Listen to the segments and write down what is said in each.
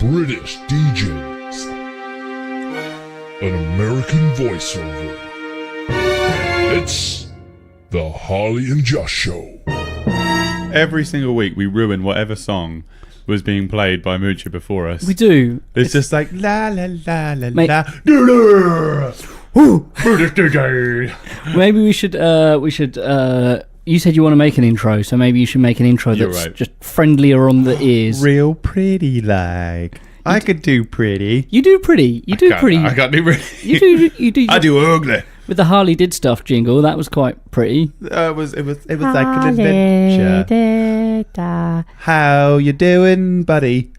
British DJs, an American voiceover. It's the Harley and Josh Show. Every single week we ruin whatever song was being played by Moocher before us. We do. It's just like la la la la Mate. la. British DJ. Maybe we should. You said you want to make an intro, so maybe you should make an intro You're that's right. just friendlier on the ears. Real pretty like. I could do pretty. You do pretty. You do pretty. I can't do pretty. You do. You do. I do ugly. With the Harley did stuff jingle, that was quite pretty. It was like an adventure. How you doing, buddy?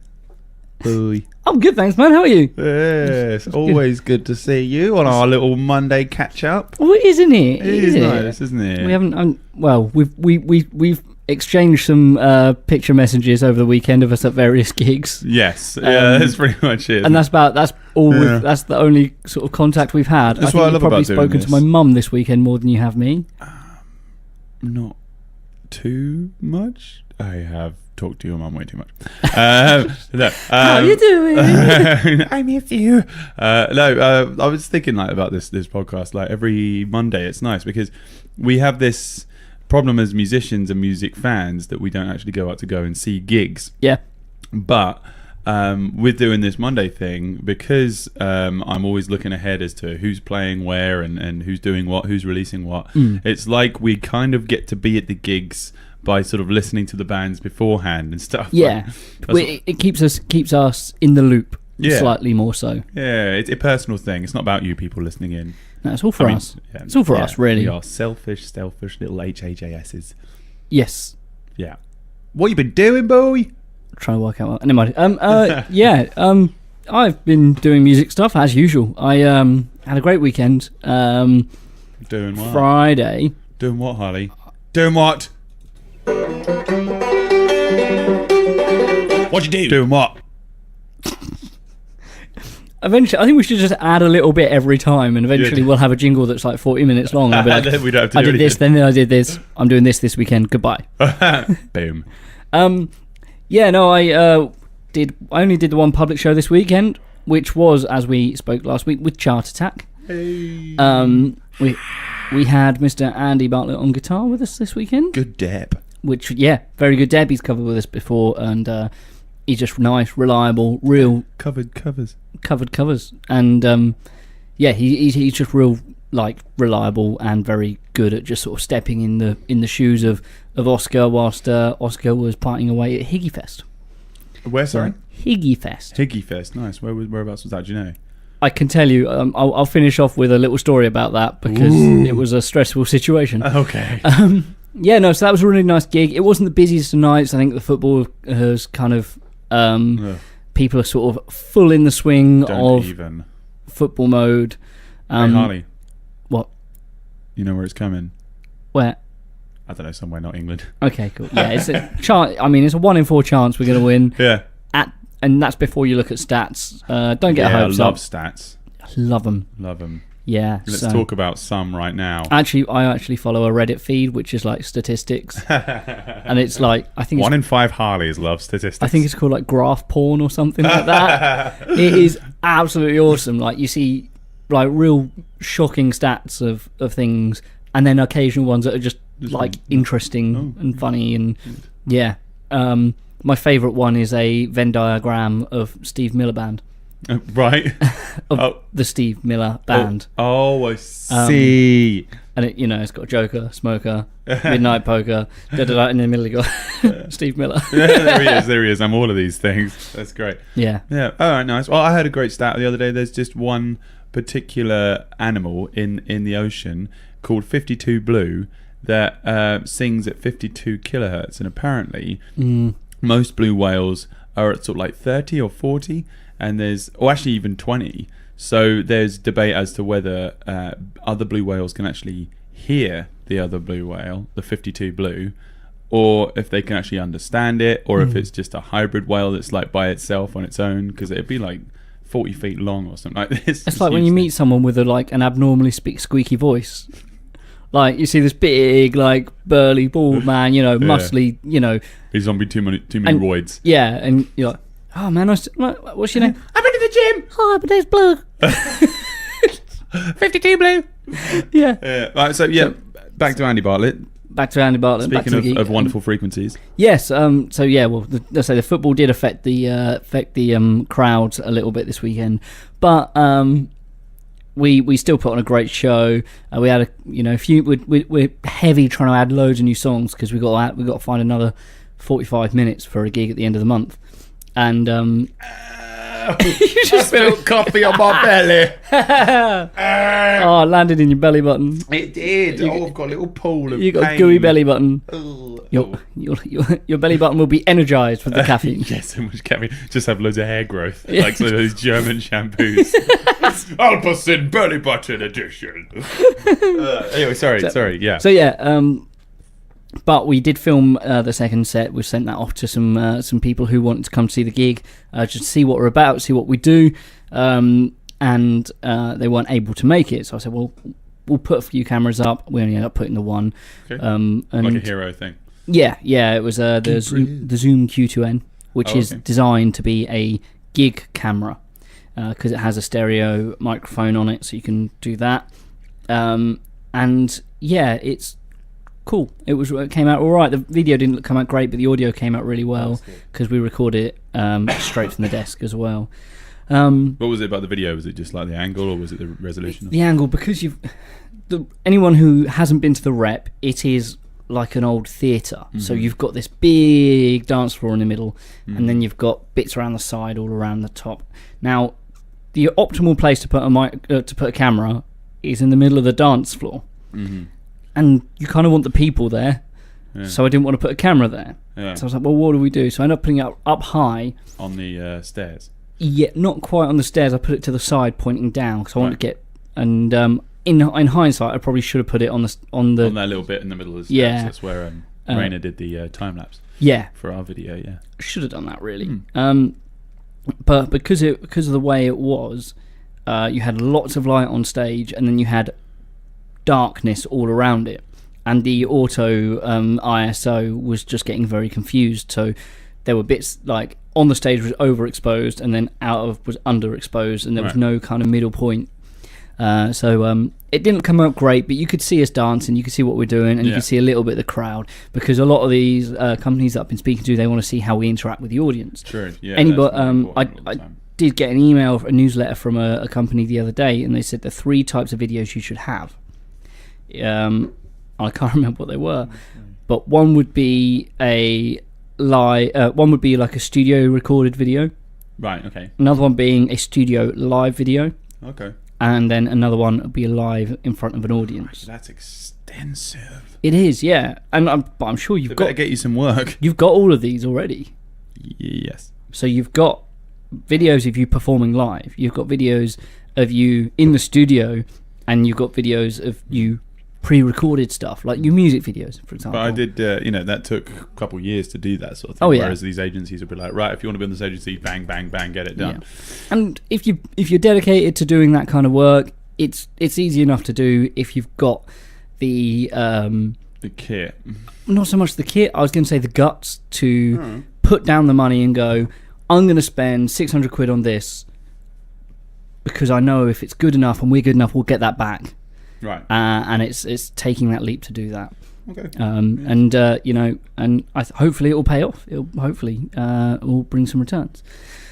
Boy. I'm good, thanks, man. How are you? Yes, always good to see you on our little Monday catch up. Well, isn't it? It is nice, isn't it? We haven't. We've exchanged some picture messages over the weekend of us at various gigs. Yes, yeah, that's pretty much it. And that's all. Yeah. That's the only sort of contact we've had. That's I think what I you've love probably about doing spoken this. to my mum this weekend more than you have me. Not too much. I have talked to your mum way too much. How you doing? I miss you. I was thinking like about this podcast. Like every Monday, it's nice because we have this problem as musicians and music fans that we don't actually go out to go and see gigs. Yeah. But with doing this Monday thing, because I'm always looking ahead as to who's playing where and who's doing what, who's releasing what, it's like we kind of get to be at the gigs by sort of listening to the bands beforehand and stuff. Yeah. It keeps us in the loop slightly more so. Yeah, it's a personal thing. It's not about you people listening in. No, it's all for us. Yeah, it's all for us, really. We are selfish little HHASs. Yes. Yeah. What you been doing, boy? Trying to work out. Never mind. Yeah. I've been doing music stuff as usual. I had a great weekend. Doing what? Friday. Doing what, Harley? Doing what? What'd you do? Doing what? Eventually, I think we should just add a little bit every time, and eventually we'll have a jingle that's like 40 minutes long. I'll be like, we don't have to I do did this, then I did this. I'm doing this weekend. Goodbye. Boom. Yeah, no, I only did the one public show this weekend, which was, as we spoke last week, with Chart Attack. Hey. We had Mr. Andy Bartlett on guitar with us this weekend. Good deb. Which, yeah, very good deb. He's covered with us before, and he's just nice, reliable, real... Covered covers. And, yeah, he's just real, like, reliable and very good at just sort of stepping in the shoes of Oscar whilst Oscar was partying away at Higgy Fest. Where, sorry? Higgy Fest. Higgy Fest, nice. Whereabouts was that, do you know? I can tell you, I'll finish off with a little story about that because it was a stressful situation. Okay. Yeah, no, so that was a really nice gig. It wasn't the busiest of nights. I think the football has kind of... people are sort of full in the swing of football mode. Hey, Harley. What? You know where it's coming? Where? I don't know, somewhere not England. Okay, cool. Yeah, it's a chance. I mean, it's a 1 in 4 chance we're going to win. Yeah. And that's before you look at stats. Don't get hopes I love up. stats. Love them. Love them. Yeah. Let's talk about some right now. I actually follow a Reddit feed which is like statistics, and it's like I think 1 in 5 Harleys love statistics. I think it's called like graph porn or something like that. It is absolutely awesome. Like you see like real shocking stats of things, and then occasional ones that are just like interesting and funny and yeah. My favourite one is a Venn diagram of Steve Miller Band. Right. Of the Steve Miller Band. Oh, I see. And it, it's got Joker, Smoker, Midnight Poker, in the middle you got Steve Miller. Yeah, there he is. I'm all of these things. That's great. Yeah. Yeah. All right, nice. Well, I heard a great stat the other day. There's just one particular animal in the ocean called 52 Blue that sings at 52 kilohertz, and apparently most blue whales are at sort of like 30 or 40, and actually even 20. So there's debate as to whether other blue whales can actually hear the other blue whale, the 52 Blue, or if they can actually understand it, or if it's just a hybrid whale that's like by itself on its own, because it'd be like 40 feet long or something like this. It's like when you meet someone with an abnormally squeaky voice. Like you see this big, like burly, bald man, muscly, he's on too many roids. Yeah, and you're like, Oh man, what's your name? I've been to the gym. Hi, my name's Blue. 52 Blue. Yeah. Right. So back to Andy Bartlett. Back to Andy Bartlett. Speaking of wonderful frequencies. Yes. So yeah. Well, let's say the football did affect the crowds a little bit this weekend, but we still put on a great show. We had a few. We're heavy trying to add loads of new songs because we got to find another 45 minutes for a gig at the end of the month, and you just spilled coffee on my belly. Oh, it landed in your belly button. It did. I've got a little pool of You got pain. a gooey belly button. Your belly button will be energized with the caffeine. Yes, so much caffeine. Just have loads of hair growth, like some of those German shampoos. Alpacin belly button edition. Anyway, sorry. Yeah. So yeah, but we did film the second set. We sent that off to some people who wanted to come see the gig, just to see what we're about, see what we do, and they weren't able to make it. So I said, well, we'll put a few cameras up. We only ended up putting the one. Okay. And like a hero thing. Yeah. It was the Zoom Q2N, which is designed to be a gig camera because it has a stereo microphone on it, so you can do that. And yeah, it's cool. It came out all right. The video didn't come out great, but the audio came out really well because we recorded it straight from the desk as well. What was it about the video? Was it just like the angle, or was it the resolution? The angle, because anyone who hasn't been to the Rep, it is like an old theatre. Mm-hmm. So you've got this big dance floor in the middle, and then you've got bits around the side, all around the top. Now, the optimal place to put a camera is in the middle of the dance floor. Mm-hmm. And you kind of want the people there, so I didn't want to put a camera there. Yeah. So I was like, well, what do we do? So I ended up putting it up high. On the stairs? Yeah, not quite on the stairs. I put it to the side, pointing down, because I wanted to get... And in hindsight, I probably should have put it on that little bit in the middle of the stairs. Yeah. That's where Raina did the time-lapse. Yeah. For our video, yeah. Should have done that, really. But because of the way it was, you had lots of light on stage, and then you had darkness all around it, and the auto ISO was just getting very confused. So there were bits like on the stage was overexposed, and then out of was underexposed, and there was no kind of middle point. So it didn't come out great, but you could see us dancing, you could see what we're doing, and you could see a little bit of the crowd, because a lot of these companies that I've been speaking to, they want to see how we interact with the audience. True. Yeah. I did get an email, a newsletter from a company the other day, and they said the 3 types of videos you should have. I can't remember what they were, but one would be one would be like a studio recorded video. Right. Okay. Another one being a studio live video. Okay. And then another one would be live in front of an audience. That's extensive. It is, yeah. And I'm sure you've got to get you some work. You've got all of these already. Yes. So you've got videos of you performing live. You've got videos of you in the studio, and you've got videos of you pre-recorded stuff, like your music videos, for example. But I did, that took a couple of years to do that sort of thing. Whereas these agencies would be like, right, if you want to be on this agency, bang, bang, bang, get it done. Yeah. And if you're dedicated to doing that kind of work, it's easy enough to do if you've got the kit. Not so much the kit. I was going to say the guts to put down the money and go, I'm going to spend 600 quid on this because I know if it's good enough and we're good enough, we'll get that back. Right. And it's taking that leap to do that. Okay. And hopefully it will pay off. It will bring some returns.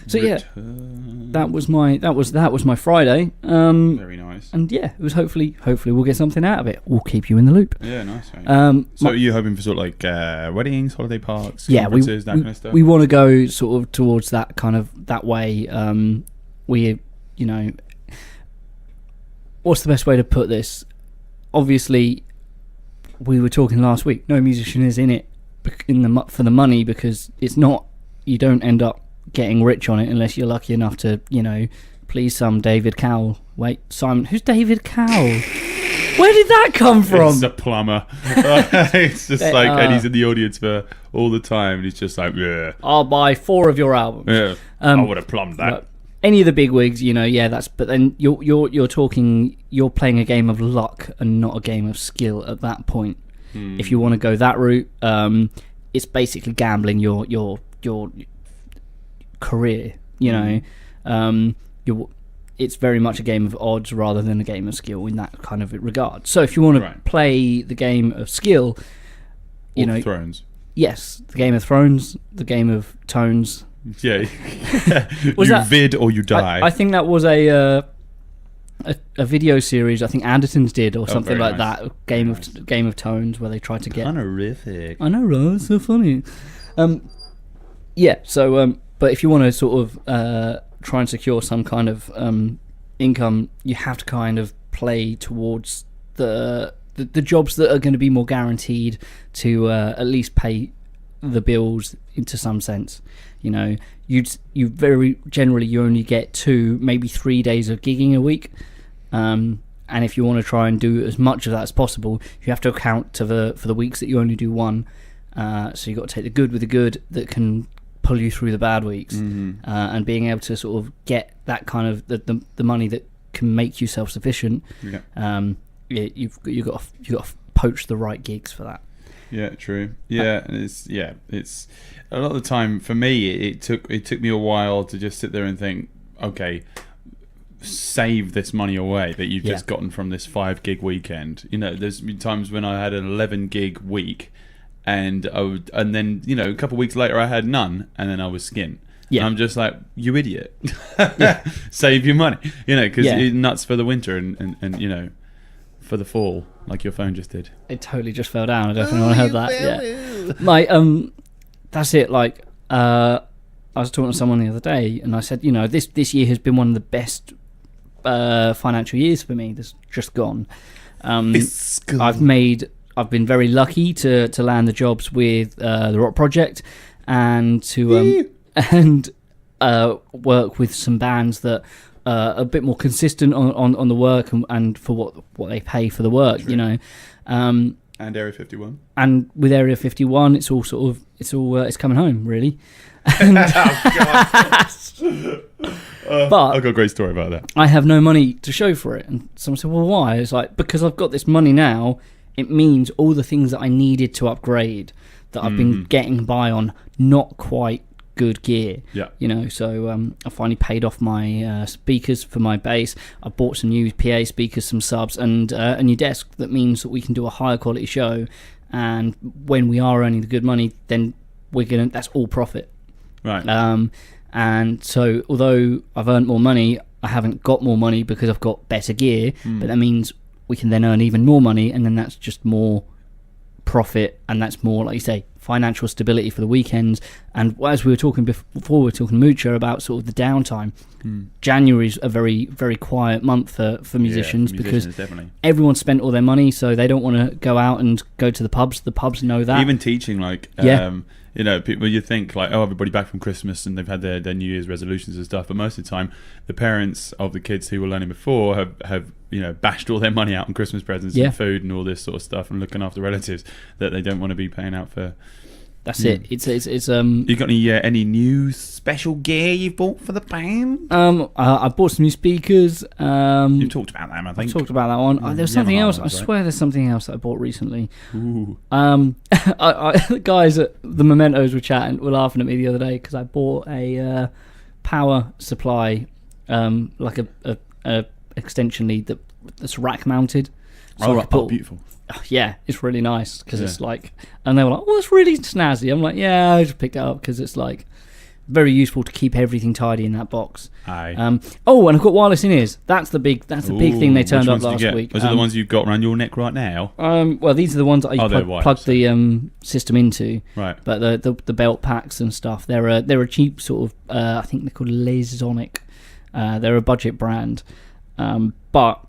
So that was my Friday. Very nice. And yeah, it was hopefully we'll get something out of it. We'll keep you in the loop. Yeah, nice. Right. So are you hoping for sort of like weddings, holiday parks, conferences, that kind of stuff? We want to go sort of towards that kind of that way. What's the best way to put this? Obviously, we were talking last week. No musician is in it for the money, because it's not. You don't end up getting rich on it unless you're lucky enough to, please some David Cowell. Wait, Simon, who's David Cowell? Where did that come from? It's a plumber. It's just like, and he's in the audience for all the time, and he's just like, yeah. I'll buy 4 of your albums. Yeah, I would have plumbed that. Any of the big wigs, that's. But then you're talking. You're playing a game of luck and not a game of skill at that point. If you want to go that route, it's basically gambling your career. It's very much a game of odds rather than a game of skill in that kind of regard. So if you want to play the game of skill, Thrones. Yes, the Game of Thrones, the Game of Tones. Yeah, vid or you die. I think that was a video series. I think Anderton's did or something like that. Game of Tones, where they tried to get honorific. I know, right? It's so funny. But if you want to sort of try and secure some kind of income, you have to kind of play towards the jobs that are going to be more guaranteed to at least pay the bills into some sense. You very generally you only get 2, maybe 3 days of gigging a week, and if you want to try and do as much of that as possible, you have to account for the weeks that you only do 1. So you've got to take the good with the good that can pull you through the bad weeks, and being able to sort of get that kind of the money that can make you self-sufficient. You've got to poach the right gigs for that. Yeah, true. Yeah, and it's a lot of the time for me. It took me a while to just sit there and think, okay, save this money away that you've just gotten from this 5 gig weekend. There's been times when I had an 11 gig week, and then a couple of weeks later I had none, and then I was skint. Yeah. And I'm just like, you idiot. Save your money, because you're nuts for the winter and for the fall, like your phone just did. It totally just fell down. I don't think anyone heard that. Yeah. That's it. Like, I was talking to someone the other day, and I said, this year has been one of the best financial years for me. That's just gone. I've been very lucky to land the jobs with the Rock Project, and to work with some bands that a bit more consistent on the work and for what they pay for the work. True. And Area 51. And with Area 51, it's it's coming home really. But I've got a great story about that. I have no money to show for it, and someone said, "Well, why?" It's like, because I've got this money now. It means all the things that I needed to upgrade that I've been getting by on not quite good gear. Yeah. So I finally paid off my speakers for my bass. I bought some new PA speakers, some subs, and a new desk. That means that we can do a higher quality show. And when we are earning the good money, then that's all profit. Right. And so although I've earned more money, I haven't got more money because I've got better gear. But that means we can then earn even more money, and then that's just more profit, and that's more, like you say, financial stability for the weekends. And as we were talking before, we were talking Mucha about sort of the downtime. January's a very, very quiet month for musicians, because definitely. Everyone's spent all their money, so they don't want to go out and go to the pubs. The pubs know that. Even teaching, people, you think like, oh, everybody back from Christmas and they've had their New Year's resolutions and stuff, but most of the time the parents of the kids who were learning before have bashed all their money out on Christmas presents and food and all this sort of stuff, and looking after relatives that they don't want to be paying out for. That's it. It's You got any new special gear you've bought for the band? I bought some new speakers. You've talked about them, I think. I've talked about that one. There was something else. I swear there's something else that I bought recently. Ooh. The guys at the Mementos were laughing at me the other day because I bought a power supply, like a extension lead that's rack mounted. So beautiful. Yeah, it's really nice because it's like, and they were like, "Oh, it's really snazzy." I'm like, "Yeah, I just picked it up because it's like very useful to keep everything tidy in that box." Aye. And I've got wireless in-ears. That's the big thing they turned up last week. Those are the ones you've got around your neck right now? Well, these are the ones that I plug the system into. Right. But the belt packs and stuff, they're a cheap sort of, I think they're called Lasonic. They're a budget brand, but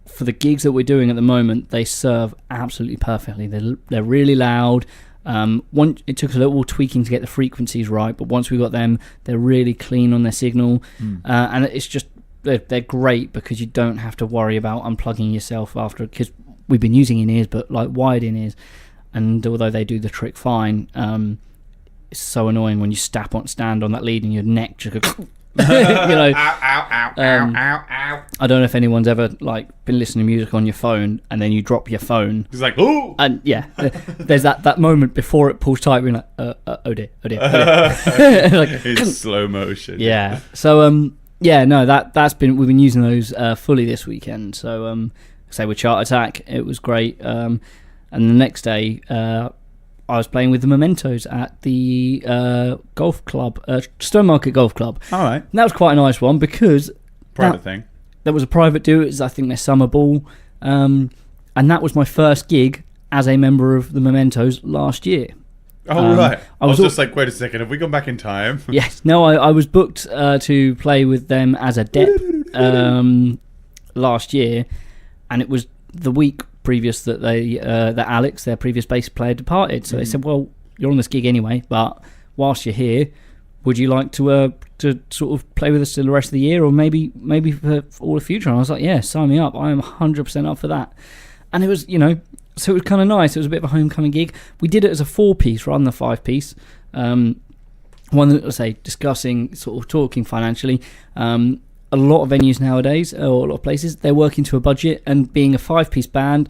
for the gigs that we're doing at the moment, they serve absolutely perfectly. They're really loud. It took a little tweaking to get the frequencies right, but once we got them, they're really clean on their signal, and it's just they're great because you don't have to worry about unplugging yourself after, because we've been using in-ears, but like wired in-ears, and although they do the trick fine, it's so annoying when you stand on that lead and your neck just goes know, ow, ow, ow, ow, ow. I don't know if anyone's ever like been listening to music on your phone and then you drop your phone. It's like, ooh. And yeah, there's that moment before it pulls tight. You're like, oh dear. Like, in slow motion. Yeah. So yeah, no, we've been using those fully this weekend. So say with Chart Attack, it was great. And the next day, I was playing with the Mementos at the golf club, Stonemarket Golf Club. All right. And that was quite a nice one because Private thing. That was a private do. It was, I think, their summer ball. And that was my first gig as a member of the Mementos last year. Oh, right. I was just like, wait a second, have we gone back in time? Yes. No, I was booked to play with them as a dep last year. And it was the week previous that that Alex, their previous bass player, departed. So they said, well, you're on this gig anyway, but whilst you're here, would you like to sort of play with us for the rest of the year, or maybe for all the future? And I was like, yeah, sign me up. I am 100% up for that. And it was, so it was kind of nice. It was a bit of a homecoming gig. We did it as a 4-piece rather than a 5-piece. One that, let's say, discussing, sort of talking financially. A lot of venues nowadays, or a lot of places, they're working to a budget, and being a 5-piece band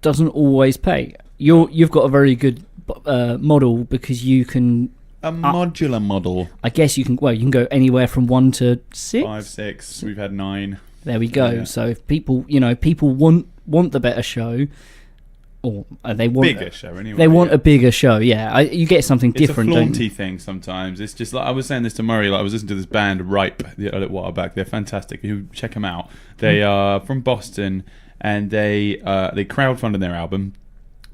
doesn't always pay. You've got a very good model because you can... A modular model. I guess you can go anywhere from 1 to 6. 5, 6. We've had 9. There we go. Yeah. So if people want the better show, or they want bigger show anyway. They want a bigger show. Yeah, you get something different. It's a flaunty thing sometimes. It's just like I was saying this to Murray. Like I was listening to this band Ripe a little while back. They're fantastic. You check them out. They are from Boston, and they crowdfunded their album,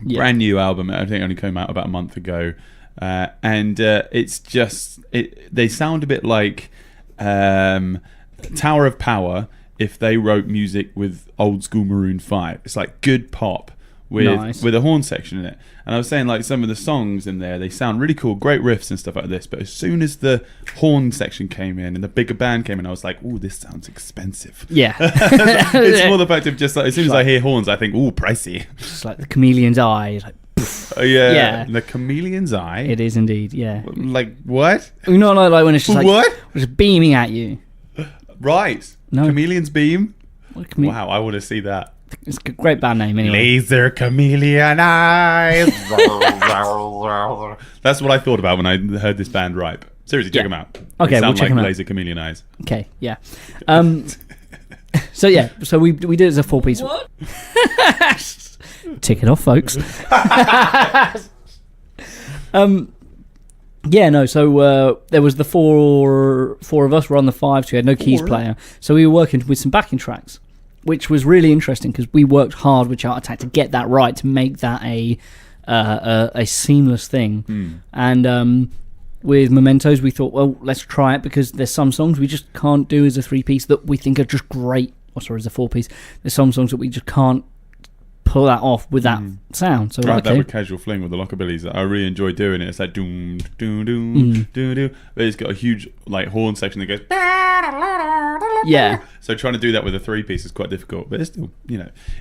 brand new album. I think it only came out about a month ago. And it's just they sound a bit like Tower of Power if they wrote music with old school Maroon 5. It's like good pop with a horn section in it. And I was saying, like, some of the songs in there, they sound really cool, great riffs and stuff like this, but as soon as the horn section came in and the bigger band came in, I was like, ooh, this sounds expensive. Yeah. It's more the fact of just like, as soon as I hear horns, I think, ooh, pricey. It's like the Chameleon's eye, like, yeah, the Chameleon's eye. It is indeed, yeah. Like what? Not like when it's just like what? Just beaming at you. Right. No. Chameleon's beam. Wow, I want to see that. It's a great band name anyway. Laser Chameleon eyes. That's what I thought about when I heard this band Ripe. Seriously, check them out. Okay, we'll check them out. Laser Chameleon eyes. Okay, yeah. So we did it as a 4-piece. What? Tick it off, folks. So there was the four of us were on the 5, so we had no keys player. So we were working with some backing tracks, which was really interesting because we worked hard with Chart Attack to get that right, to make that a seamless thing. And with Mementos, we thought, well, let's try it because there's some songs we just can't do as a 3-piece that we think are just great. Or sorry, as a 4-piece. There's some songs that we just can't pull that off with that sound. So that with Casual Fling with the Lockerbillies, I really enjoy doing it. It's like doom doom doom doom doom, but it's got a huge like horn section that goes. Yeah. So trying to do that with a 3-piece is quite difficult, but it's still,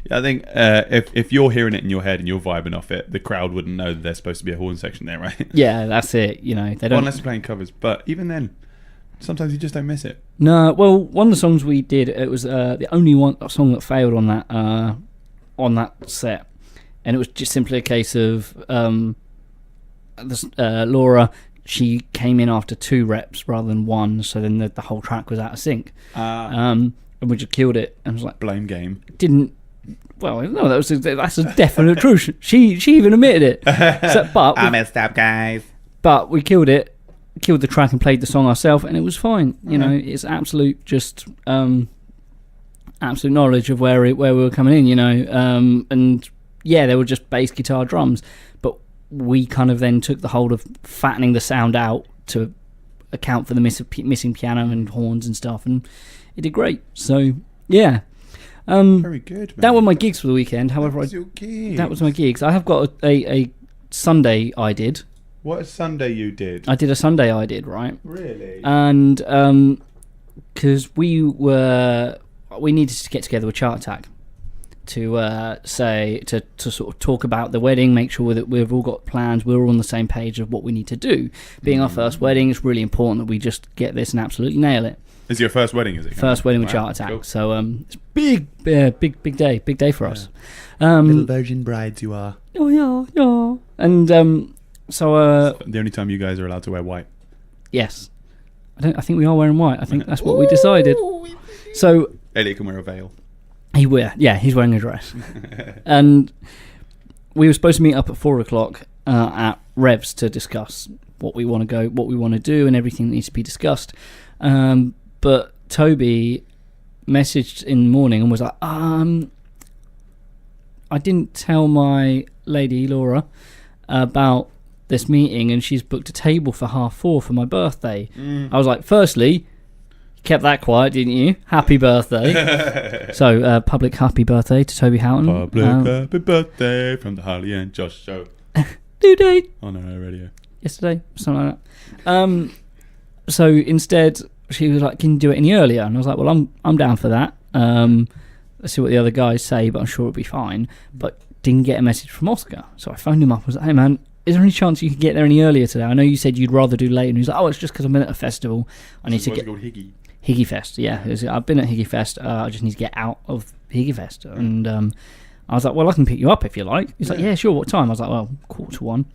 I think if you're hearing it in your head and you're vibing off it, the crowd wouldn't know that there's supposed to be a horn section there, right? Yeah, that's it. They don't. Well, unless you're playing covers, but even then, sometimes you just don't miss it. No, well, one of the songs we did, it was the only song that failed on that set, and it was just simply a case of Laura, she came in after 2 reps rather than 1, so then the whole track was out of sync, and we just killed it. And I was like, blame game. No, that's a definite truth. She even admitted it. But I messed up, guys. But we killed it, killed the track, and played the song ourselves, and it was fine. It's absolute absolute knowledge of where we were coming in, and they were just bass, guitar, drums, but we kind of then took the hold of fattening the sound out to account for the missing piano and horns and stuff, and it did great. So yeah, very good, man. That were my gigs for the weekend. However, that was my gigs. I have got a Sunday I did. What a Sunday you did? I did a Sunday I did, right? Really? And because we needed to get together with Chart Attack, say to sort of talk about the wedding, make sure that we've all got plans, we're all on the same page of what we need to do. Being our first wedding, it's really important that we just get this and absolutely nail it. Is it your first wedding? Is it first wedding with Chart Attak? Cool. So it's big day for us. Little virgin brides you are. Oh yeah. And so the only time you guys are allowed to wear white. Yes, I think we are wearing white. I think that's what we decided. So Elliot can wear a veil. He's wearing a dress. And we were supposed to meet up at 4:00 at Revs to discuss what we want to do, and everything that needs to be discussed. But Toby messaged in the morning and was like, I didn't tell my lady Laura about this meeting, and she's booked a table for 4:30 for my birthday. I was like, firstly, you kept that quiet, didn't you? Happy birthday. So public happy birthday to Toby Houghton. Public happy birthday from the Harley and Josh show. Due date on Rio Radio yesterday, something like that. So instead she was like, can you do it any earlier? And I was like, well, I'm down for that. Let's see what the other guys say, but I'm sure it'll be fine. But didn't get a message from Oscar, so I phoned him up. I was like, hey man, is there any chance you could get there any earlier today? I know you said you'd rather do late. And he was like, oh, it's just because I'm in at a festival. I need to get... What's it called, Higgy Fest, yeah. I've been at Higgy Fest. I just need to get out of Higgy Fest. And I was like, well, I can pick you up if you like. He's like, yeah, sure, what time? I was like, well, 1:45.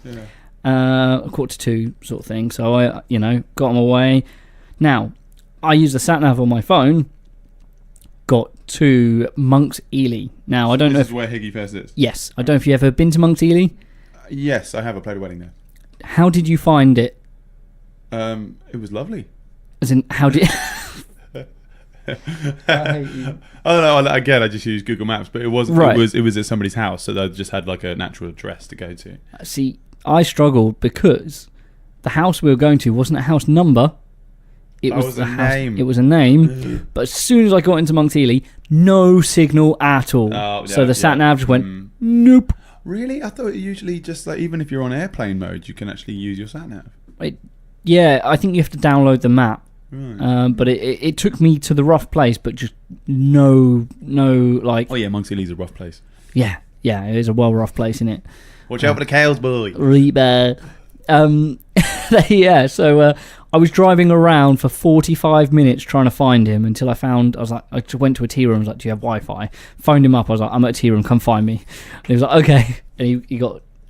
Yeah. 1:45 sort of thing. So I, got on my way. Now, I use the sat-nav on my phone. Got to Monk's Ely. Now, I don't know... This is where Higgy Fest is? Yes. I don't know if you've ever been to Monk's Ely. Yes, I have. I played a wedding there. How did you find it? It was lovely. As in, how did... I hate you. I don't know. Again, I just used Google Maps, but it wasn't. Right. It was at somebody's house, so they just had like a natural address to go to. See, I struggled because the house we were going to wasn't a house number. It was a name. It was a name. But as soon as I got into Monk's Ely, no signal at all. Oh, so the sat nav just went, nope. Really? I thought it usually just like even if you're on airplane mode, you can actually use your sat nav. Yeah, I think you have to download the map. Right. But it took me to the rough place, but just no like. Oh yeah, Monk's Ely's a rough place. Yeah, it is a well rough place, isn't it? Watch out for the cows, boy. Reba. Yeah. So I was driving around for 45 minutes trying to find him until I just went to a tea room. I was like, do you have Wi-Fi? Phoned him up. I was like, I'm at a tea room. Come find me. And he was like, okay. And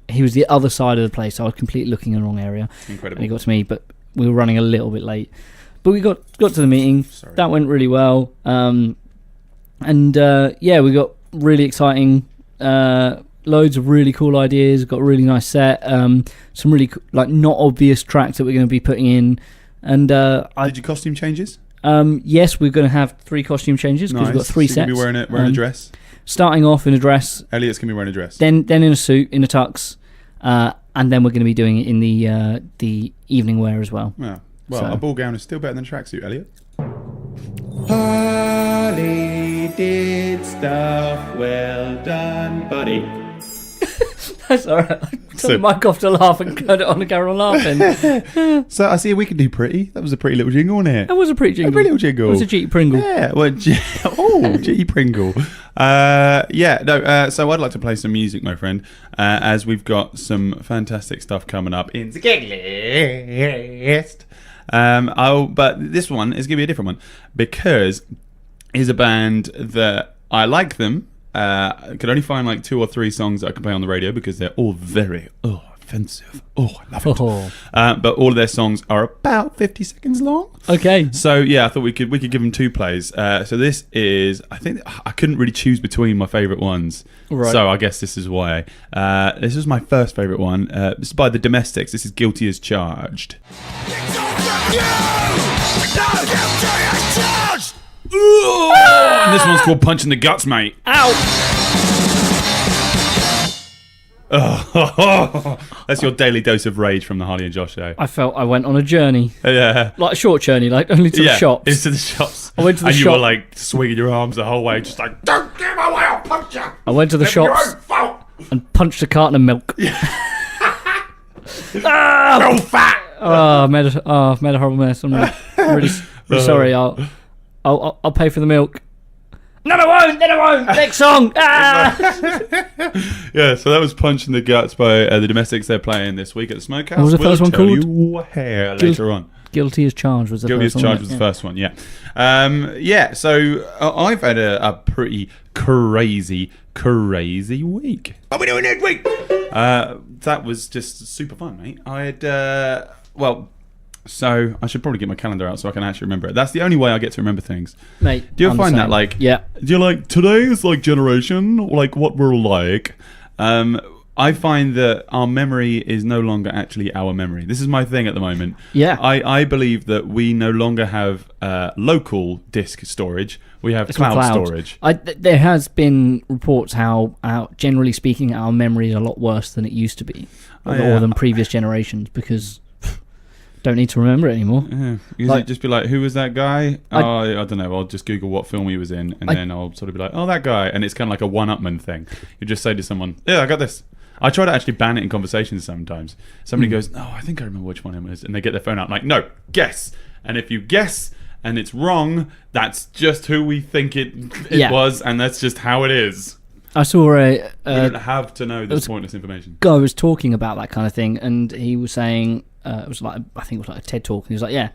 he was the other side of the place. So I was completely looking in the wrong area. Incredible. And he got to me, but we were running a little bit late. But we got to the meeting. Sorry. That went really well. We got really exciting, loads of really cool ideas. Got a really nice set. Some really not obvious tracks that we're going to be putting in. And did you costume changes? Yes, we're going to have 3 costume changes because we've got 3 so sets. You're going to be wearing a dress. Starting off in a dress. Elliot's going to be wearing a dress. Then in a suit, in a tux, and then we're going to be doing it in the evening wear as well. Yeah. Well, a ball gown is still better than a tracksuit, Elliot. Harley did stuff well done, buddy. That's alright. I took the mic off to laugh and cut it on the camera laughing. So I see we can do pretty. That was a pretty little jingle, wasn't it? That was a pretty jingle. A pretty little jingle. It was a G Pringle. Yeah. Well, G Pringle. So I'd like to play some music, my friend, as we've got some fantastic stuff coming up in the gig list. But this one is going to be a different one because it's a band that I like them. I could only find like 2 or 3 songs that I can play on the radio because they're all very offensive. Oh, I love it. But all of their songs are about 50 seconds long. Okay. So yeah, I thought we could give them 2 plays. So this is, I think I couldn't really choose between my favourite ones. Right. So I guess this is why. This is my first favourite one. This is by the Domestics. This is Guilty as Charged. And this one's called Punch in the Guts, mate. Ow! That's your daily dose of rage from the Harley and Josh show. I felt I went on a journey. Yeah. Like a short journey, like only to the shops. Into the shops. I went to the shop. And you shop. were like swinging your arms the whole way, just like, don't give away, I'll punch you. I went to the shops and punched a carton of milk. No fat! I made a horrible mess. I'm really sorry. I'll pay for the milk. No, I won't. Next song. Ah! Yeah, so that was Punch in the Guts by the Domestics. They're playing this week at the Smokehouse. What was the first one called? You later on. Guilty as Charged was the Guilty as first one. Charged was the first one, yeah. So I've had a pretty crazy week. What are we doing next week? That was just super fun, mate. I had, so I should probably get my calendar out so I can actually remember it. That's the only way I get to remember things. Mate, do you find that, like... Yeah. Do you like, today's, like, generation, like, what we're like... I find that our memory is no longer actually our memory. This is my thing at the moment. Yeah. I believe that we no longer have local disk storage. We have cloud storage. There has been reports how, generally speaking, our memory is a lot worse than it used to be, or than previous generations, because don't need to remember it anymore. Yeah. Like, just be like, who was that guy? I don't know. I'll just Google what film he was in, and then I'll sort of be like, oh, that guy. And it's kind of like a one-upman thing. You just say to someone, yeah, I got this. I try to actually ban it in conversations sometimes. Somebody goes, oh, I think I remember which one it was. And they get their phone out. I'm like, no, guess. And if you guess and it's wrong, that's just who we think it was. And that's just how it is. I saw we don't have to know this pointless information. Guy was talking about that kind of thing. And he was saying, it was like, I think it was like a TED talk. And he was like, yeah,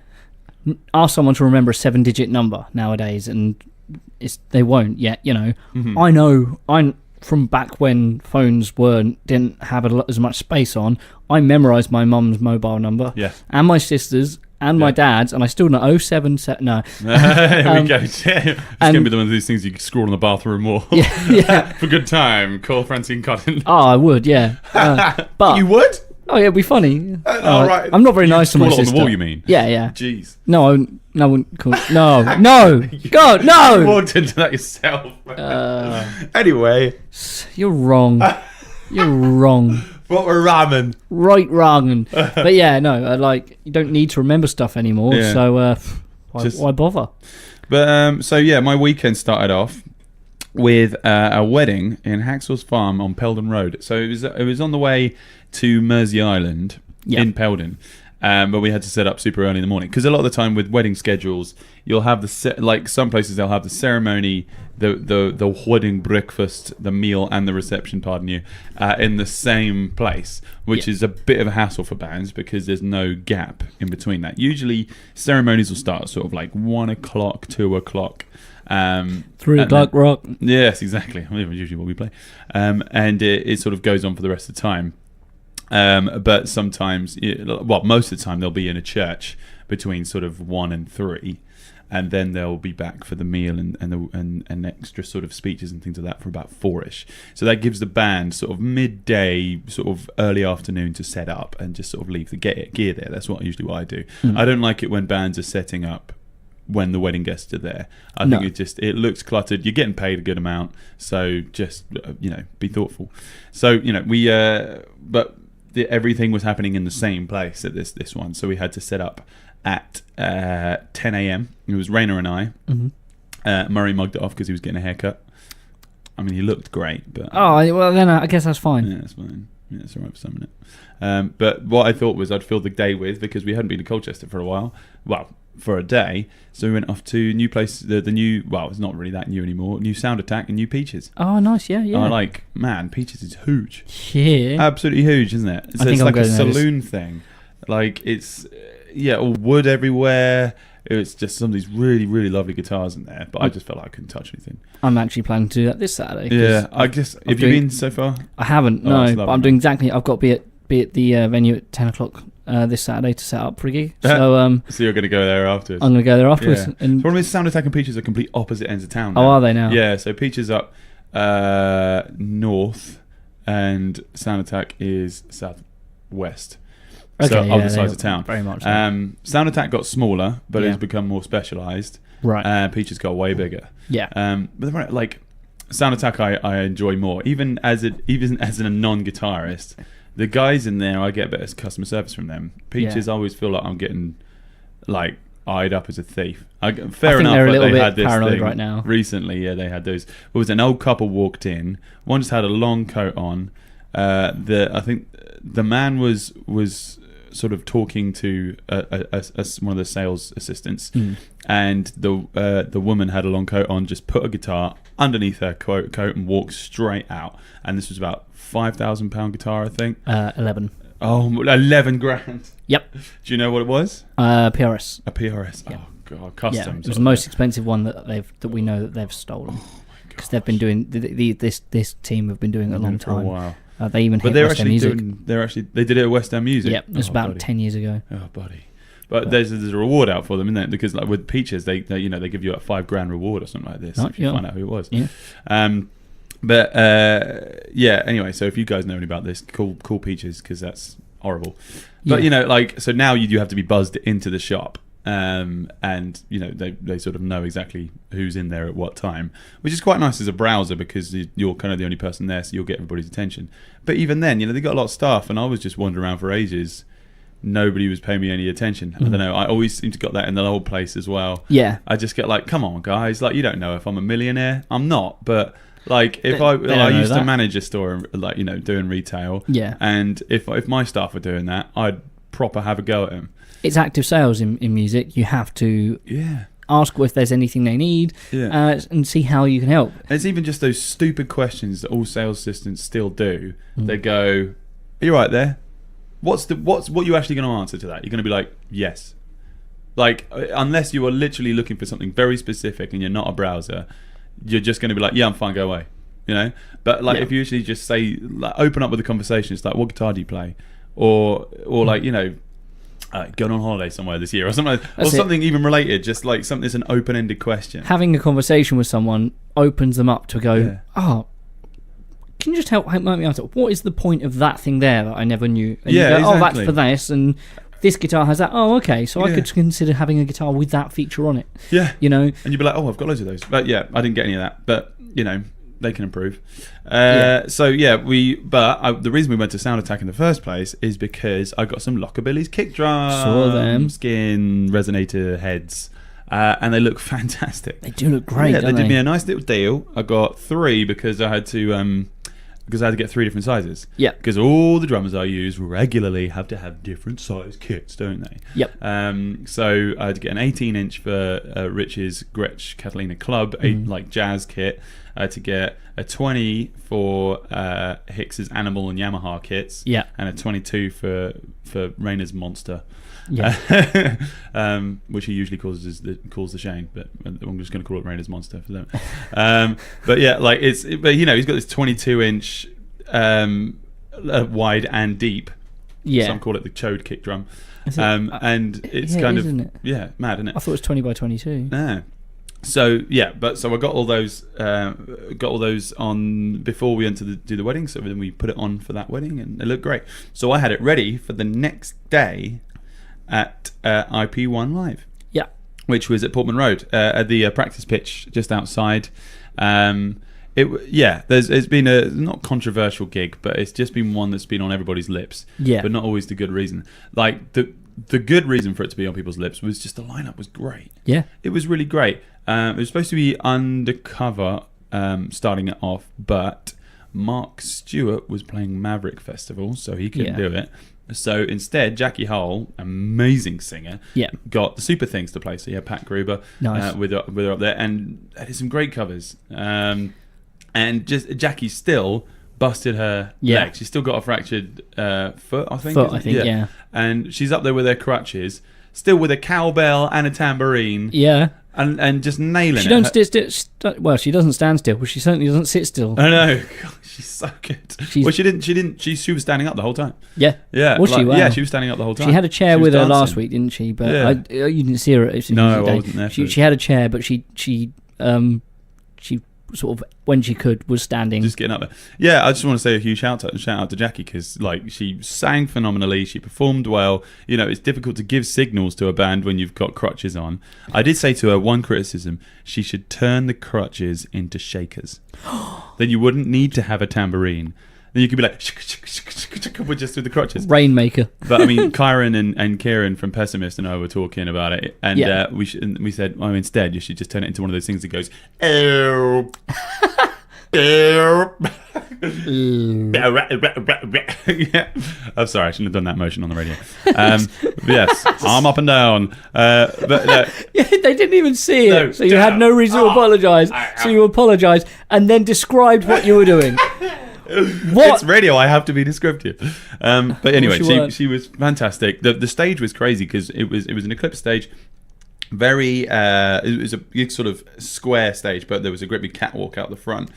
ask someone to remember a 7-digit number nowadays. And they won't yet, you know. Mm-hmm. I know, from back when phones didn't have as much space on, I memorised my mum's mobile number and my sister's and my dad's, and I still know 077. No, here we go. It's gonna be one of these things you can scroll in the bathroom wall. Yeah. For good time. Call Francine Cotton. Oh, I would, yeah. But you would? Oh, yeah, it'd be funny. Right. I'm not very nice to my sister. On the wall, you mean? Yeah. Jeez. No, God, no. You walked into that yourself. Anyway. You're wrong. You're wrong. What we're ramming. Right, wrong. But yeah, no, you don't need to remember stuff anymore, so why bother? But, my weekend started off with a wedding in Haxall's Farm on Peldon Road. So it was on the way to Mersey Island in Peldon. But we had to set up super early in the morning because a lot of the time with wedding schedules, you'll have some places they'll have the ceremony, the wedding breakfast, the meal, and the reception, in the same place, which is a bit of a hassle for bands because there's no gap in between that. Usually, ceremonies will start sort of like 1 o'clock, 2 o'clock. 3 o'clock rock. Yes, exactly. Usually what we play, and it sort of goes on for the rest of the time. But sometimes, most of the time, they'll be in a church between sort of 1 and 3, and then they'll be back for the meal and extra sort of speeches and things like that for about 4ish. So that gives the band sort of midday, sort of early afternoon to set up and just sort of leave the gear there. That's usually what I do. I don't like it when bands are setting up when the wedding guests are there. I think it looks cluttered. You're getting paid a good amount, so just be thoughtful. So everything was happening in the same place at this one, so we had to set up at 10 a.m. It was Rainer and I. Mm-hmm. Murray mugged it off because he was getting a haircut. I mean, he looked great, but then I guess that's fine. Yeah, that's fine. Yeah, it's all right for some minute. But what I thought was I'd fill the day with, because we hadn't been to Colchester for a while. Well, for a day, so we went off to new place, the new, it's not really that new anymore, new Sound Attak and new Peaches. Oh, nice, yeah. Peaches is huge. Yeah. Absolutely huge, isn't it? So it's like a saloon thing. Like, it's, all wood everywhere. It's just some of these really, really lovely guitars in there, but I just felt like I couldn't touch anything. I'm actually planning to do that this Saturday. Yeah, I guess, have you been so far? I haven't, no, but I'm doing exactly, I've got to be at the venue at 10 o'clock this Saturday to set up for a gig. So you're going to go there afterwards? I'm going to go there afterwards. Yeah. And the problem is Sound Attak and Peaches are complete opposite ends of town now. Oh, are they now? Yeah, so Peaches up north and Sound Attak is southwest. Okay, so other sides of town. Very much so. Sound Attak got smaller, but it's become more specialised. Right. Peaches got way bigger. Yeah. But like Sound Attak I enjoy more. Even as a non-guitarist, the guys in there, I get better customer service from them. Peaches, I always feel like I'm getting like eyed up as a thief. Fair enough. They're a little they bit had this paranoid thing right now. Recently, they had those. There was an old couple walked in. One just had a long coat on. I think the man was sort of talking to one of the sales assistants, and the woman had a long coat on, just put a guitar underneath her coat and walked straight out. And this was about £5,000 guitar, I think. 11. Oh, 11 grand. Yep. Do you know what it was? PRS. A PRS. Yep. Oh god, customs. Yeah, it was the most expensive one that we know that they've stolen. Because they've been doing this team have been doing it a long for a time. while. They even hit West End Music. They did it at West End Music. Yep, it was about buddy. 10 years ago. Oh, buddy. But there's a reward out for them, isn't there? Because like with Peaches, they give you a £5,000 reward or something like this if you find out who it was. Yeah. Anyway, so if you guys know anything about this, call Peaches, because that's horrible. But so now you have to be buzzed into the shop. And they sort of know exactly who's in there at what time, which is quite nice as a browser, because you're kind of the only person there, so you'll get everybody's attention. But even then, they got a lot of stuff, and I was just wandering around for ages. Nobody was paying me any attention. I don't know. I always seem to got that in the old place as well. Yeah. I just get like, come on, guys. Like, you don't know if I'm a millionaire. I'm not, but like if I used to manage a store, like doing retail. Yeah. And if my staff were doing that, I'd proper have a go at them. It's active sales in music. You have to ask if there's anything they need and see how you can help. It's even just those stupid questions that all sales assistants still do. They go, "Are you right there? What you actually going to answer to that?" You're going to be like, "Yes." Like, unless you are literally looking for something very specific and you're not a browser, you're just going to be like, "Yeah, I'm fine. Go away." But like, if you usually just say, like, open up with a conversation, it's like, "What guitar do you play?" Or like, going on holiday somewhere this year, or something, something even related. Just like something that's an open-ended question. Having a conversation with someone opens them up to go, can you just help me out? What is the point of that thing there that I never knew? And you go, exactly. Oh, that's for this, and this guitar has that. Oh, okay, so I could consider having a guitar with that feature on it. Yeah, And you'd be like, "Oh, I've got loads of those." But yeah, I didn't get any of that. But they can improve. The reason we went to Sound Attak in the first place is because I got some Lockerbillies kick drums, saw them, skin resonator heads, and they look fantastic. They do look great. Yeah, they did me a nice little deal. I got 3 because I had to get 3 different sizes. Yeah. Because all the drummers I use regularly have to have different size kits, don't they? Yep. So I had to get an 18-inch for Rich's Gretsch Catalina Club, like jazz kit. I had to get a 20 for Hicks's Animal and Yamaha kits. Yeah. And a 22 for Rainer's Monster. Yeah. Which he usually calls the Shane, but I'm just going to call it Rainer's Monster for them. But yeah, like he's got this 22-inch wide and deep. Yeah. Some call it the chode kick drum. And it's kind of mad, isn't it? I thought it was 20 by 22. Yeah. So I got all those on before we went to do the wedding. So then we put it on for that wedding, and it looked great. So I had it ready for the next day at IP1 Live. Yeah. Which was at Portman Road at the practice pitch just outside. It's been a not controversial gig, but it's just been one that's been on everybody's lips. Yeah. But not always the good reason. Like the good reason for it to be on people's lips was just the lineup was great. Yeah. It was really great. It was supposed to be undercover starting it off, but Mark Stewart was playing Maverick Festival, so he couldn't do it. So instead, Jackie Hull, amazing singer, got the Super Things to play. So you had Pat Gruber with her up there, and they did some great covers. And just Jackie still busted her leg. She's still got a fractured foot, I think. Yeah. And she's up there with her crutches, still with a cowbell and a tambourine. Yeah. And just nailing she it. Well, she doesn't stand still, but she certainly doesn't sit still. I know. God, she's so good. She was standing up the whole time. Yeah. Yeah. Was she? Wow. Yeah, she was standing up the whole time. She had a chair with her last week, didn't she? But you didn't see her. No, I wasn't there. She had a chair, but she sort of, when she could, was standing. Just getting up there. Yeah, I just want to say a huge shout out to Jackie, because like she sang phenomenally, she performed well. It's difficult to give signals to a band when you've got crutches on. I did say to her, one criticism, she should turn the crutches into shakers. Then you wouldn't need to have a tambourine. Then you could be like just with the crutches. Rainmaker. But I mean, Kyron and Kieran from Pessimist and I were talking about it, and we said, instead you should just turn it into one of those things that goes, oh. Yeah. I'm sorry, I shouldn't have done that motion on the radio. Yes, arm up and down. But Yeah, they didn't even see it, No, so you had no reason to apologise. So you apologised and then described what you were doing. What? It's radio. I have to be descriptive. But anyway, She she was fantastic. The stage was crazy because it was an eclipse stage. Very, it was a big sort of square stage, but there was a great big catwalk out the front.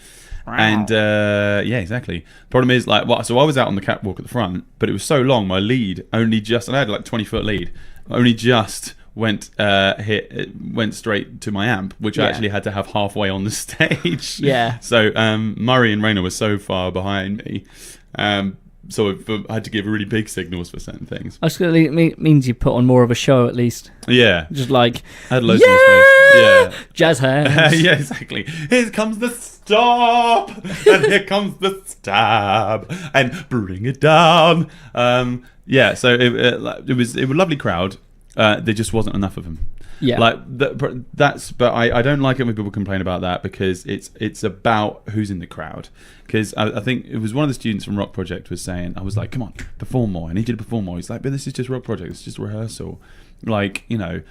Wow. And yeah, exactly. Problem is, like, so I was out on the catwalk at the front, but it was so long. My lead only just, and I had like 20-foot lead, only just went straight to my amp, which I actually had to have halfway on the stage. Yeah. So Murray and Rayner were so far behind me. So I had to give really big signals for certain things. Actually, it means you put on more of a show at least. Yeah. Just like, I had loads of space. Yeah. Jazz hands. Yeah, exactly. Here comes the stop, and here comes the stab, and bring it down. Yeah, so it was a lovely crowd. There just wasn't enough of them. Yeah. Like that's, but I don't like it when people complain about that because it's about who's in the crowd. Because I think it was one of the students from Rock Project was saying, I was like, come on, perform more. I need you to perform more. He's like, but this is just Rock Project. It's just rehearsal. Like, when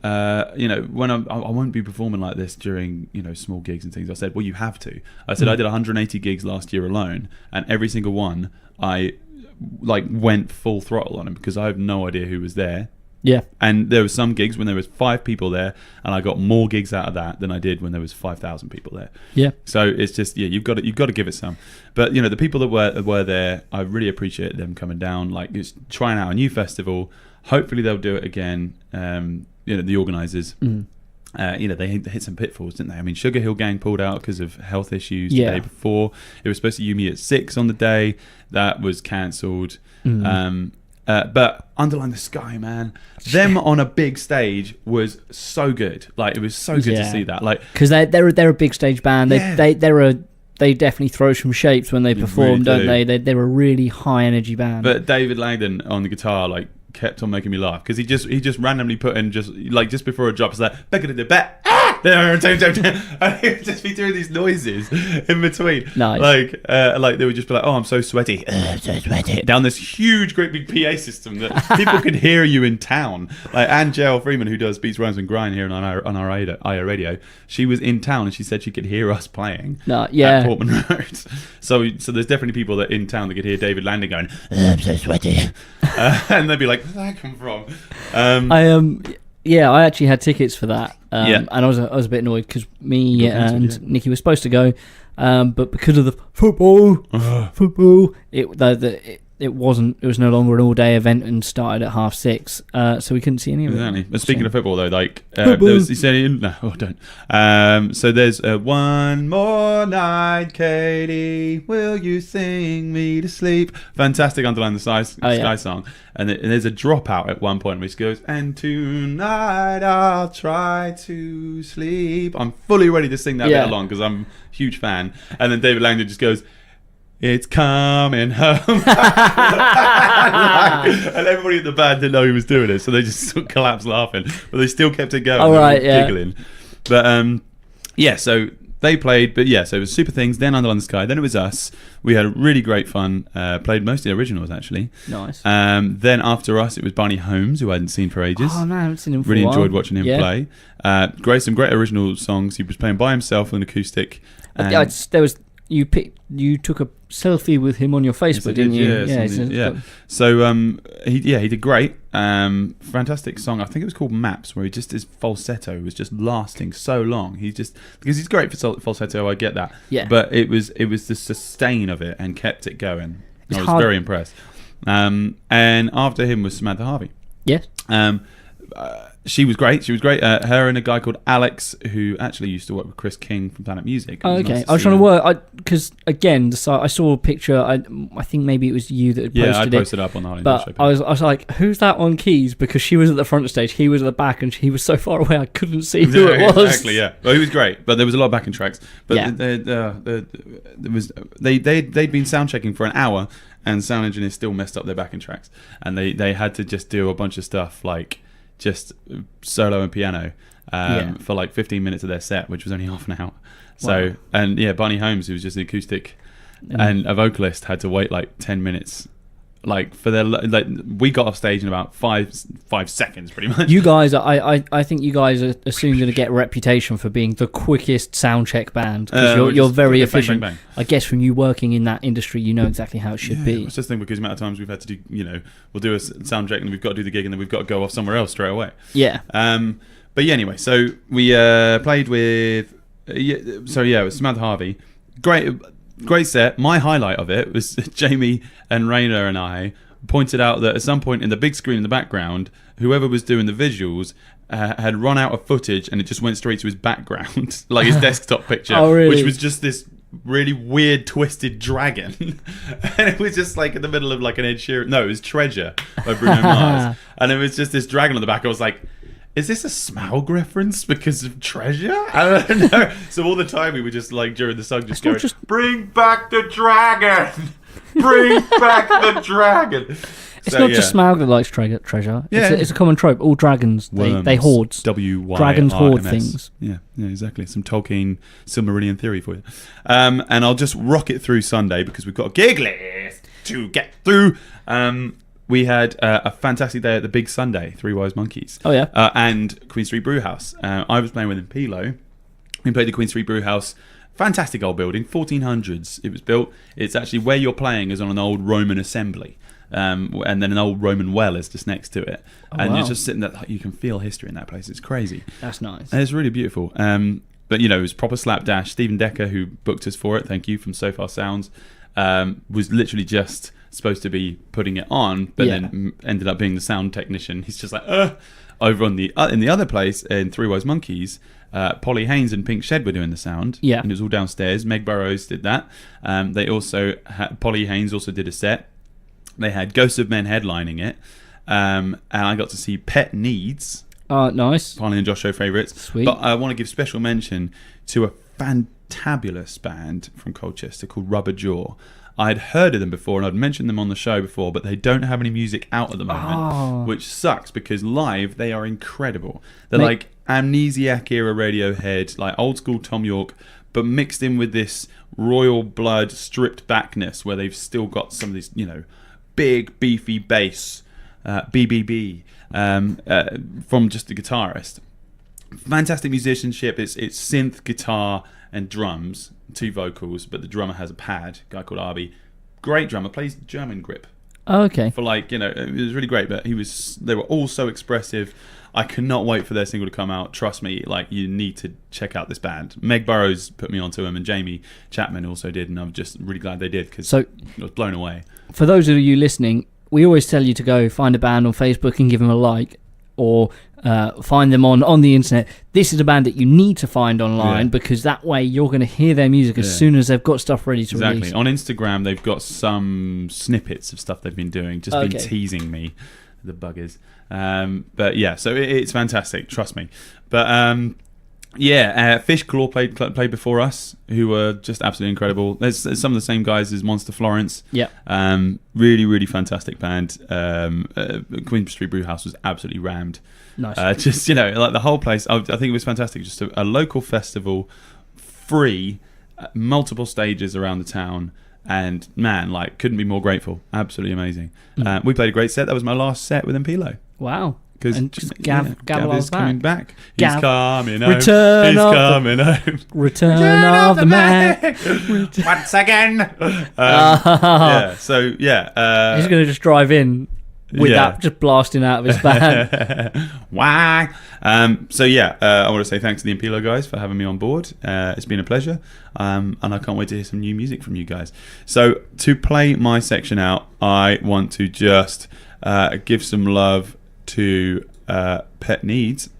I won't be performing like this during, small gigs and things. I said, well, you have to. I said, I did 180 gigs last year alone, and every single one I went full throttle on them because I have no idea who was there. Yeah. And there were some gigs when there was 5 people there, and I got more gigs out of that than I did when there was 5,000 people there. Yeah. So it's just you've got to give it some. But the people that were there, I really appreciate them coming down, like just trying out a new festival. Hopefully they'll do it again. The organisers. They hit some pitfalls, didn't they? I mean, Sugar Hill Gang pulled out because of health issues the day before. It was supposed to Yumi at 6 on the day. That was cancelled. But Underline The Sky, man, them on a big stage was so good. Like, it was so good to see that. Like, because they're a big stage band. They definitely throw some shapes when they perform, really don't they? They're a really high energy band. But David Langdon on the guitar, kept on making me laugh because he just randomly put in just before a drop, it's like and he would just be doing these noises in between. Nice. Like they would just be like, oh, I'm so sweaty. I'm so sweaty. Down this huge, great big PA system that people could hear you in town. Like Anne Jael Freeman, who does Beats, Rhymes and Grind here on our radio, she was in town and she said she could hear us playing at Portman Road. So there's definitely people that in town that could hear David Landon going, I'm so sweaty. And they'd be like, where'd that come from? I actually had tickets for that, and I was a bit annoyed because me and Nikki were supposed to go, but because of the football, it was no longer an all-day event and started at 6:30, so we couldn't see any of it. Exactly. But speaking of football, though, there was, he said, no, don't. So there's one more night, Katie, will you sing me to sleep? Fantastic Underline The Sky song. And there's a dropout at one point which goes, and tonight I'll try to sleep. I'm fully ready to sing that bit along because I'm a huge fan. And then David Langdon just goes, it's coming home. And everybody in the band didn't know he was doing it, so they just sort of collapsed laughing. But they still kept it going. Giggling. But so they played, so it was Super Things, then Underline The Sky, then it was us. We had really great fun. Played mostly originals, actually. Nice. Then after us, it was Barny Holmes, who I hadn't seen for ages. Oh, no, I haven't seen him for really a while. Enjoyed watching him play. Some great original songs. He was playing by himself with an acoustic. You took a selfie with him on your Facebook, didn't you? Yeah. So he did great. Fantastic song. I think it was called Maps, where his falsetto was just lasting so long. Because he's great for falsetto, I get that. Yeah. But it was the sustain of it and kept it going. I was very impressed. And after him was Samantha Harvey. Yes. She was great. Her and a guy called Alex, who actually used to work with Chris King from Planet Music. Oh, okay. I was trying to work because again, I saw a picture. I think maybe it was you that had posted it. Yeah, I posted it up on the Harley But I was like, who's that on keys? Because she was at the front of the stage, he was at the back, and he was so far away I couldn't see who it was. Exactly. Yeah. Well, he was great, but there was a lot of backing tracks. But they'd been sound checking for an hour, and sound engineers still messed up their backing tracks, and they had to just do a bunch of stuff like just solo and piano, for like 15 minutes of their set, which was only half an hour. So, and yeah, Barny Holmes, who was just an acoustic and a vocalist, had to wait like 10 minutes. Like for their, like we got off stage in about five seconds, pretty much. You guys, I think you guys are soon going to get a reputation for being the quickest sound check band, because you're very efficient. Bang, bang. I guess from you working in that industry, you know exactly how it should be. It's just the thing, because the amount of times we've had to do, we'll do a sound check and we've got to do the gig and then we've got to go off somewhere else straight away. Yeah. But yeah, anyway, so we played with, it was Samantha Harvey. Great set. My highlight of it was Jamie and Raina and I pointed out that at some point in the big screen in the background, whoever was doing the visuals had run out of footage and it just went straight to his background, like his desktop picture, oh, really? Which was just this really weird twisted dragon. And it was just like in the middle of like an Ed Sheeran. No, it was Treasure by Bruno Mars. And it was just this dragon on the back. I was like, is this a Smaug reference because of Treasure? I don't know. So all the time we were just like during the song just going, bring back the dragon! Bring back the dragon! It's not just Smaug that likes treasure. Yeah. It's a common trope. All dragons, they hoard. Dragons hoard things. Yeah, exactly. Some Tolkien Silmarillion theory for you. And I'll just rock it through Sunday because we've got a gig list to get through. We had a fantastic day at the Big Sunday, Three Wise Monkeys. Oh, yeah. And Queen Street Brewhouse. I was playing with Impilo. We played the Queen Street Brewhouse. Fantastic old building, 1400s it was built. It's actually where you're playing is on an old Roman assembly. And then an old Roman well is just next to it. And you're just sitting there, you can feel history in that place. It's crazy. That's nice. And it's really beautiful. But, it was proper slapdash. Stephen Decker, who booked us for it, thank you, from So Far Sounds, was literally just supposed to be putting it on, but then ended up being the sound technician. He's just like, over on the in the other place in Three Wise Monkeys, Polly Haynes and Pink Shed were doing the sound. Yeah, and it was all downstairs. Meg Burrows did that. They also Polly Haynes also did a set. They had Ghosts of Men headlining it, and I got to see Pet Needs. Nice. Barney and Josh show favourites. Sweet. But I want to give special mention to a fantabulous band from Colchester called Rubber Jaw. I'd heard of them before and I'd mentioned them on the show before, but they don't have any music out at the moment, which sucks because live they are incredible. They're like Amnesiac era Radiohead, like old school Tom York, but mixed in with this royal blood stripped backness where they've still got some of these, big beefy bass, BBB, from just the guitarist. Fantastic musicianship. It's synth, guitar, and drums. 2 vocals, but the drummer has a pad, a guy called Arby. Great drummer, plays German grip. Oh, okay. For it was really great, but they were all so expressive. I cannot wait for their single to come out. Trust me, you need to check out this band. Meg Burrows put me onto them, and Jamie Chapman also did, and I'm just really glad they did because I was blown away. For those of you listening, we always tell you to go find a band on Facebook and give them a like, or find them on the internet. This is a band that you need to find online because that way you're going to hear their music as soon as they've got stuff ready to release. On Instagram, they've got some snippets of stuff they've been doing, been teasing me, the buggers. But yeah, so it's fantastic, trust me. But Fish Claw played before us, who were just absolutely incredible. There's some of the same guys as Monster Florence. Yeah. Really, really fantastic band. Queen Street Brewhouse was absolutely rammed. Nice. The whole place, I think it was fantastic. Just a local festival, free, multiple stages around the town, and man, couldn't be more grateful. Absolutely amazing. We played a great set. That was my last set with Impilo. Wow. Because Gav is coming back. He's coming home. Return He's coming home. Return of the Mac. Once again. He's going to just drive in with that just blasting out of his band. Why? I want to say thanks to the Impilo guys for having me on board. It's been a pleasure. And I can't wait to hear some new music from you guys. So to play my section out, I want to just give some love to Pet Needs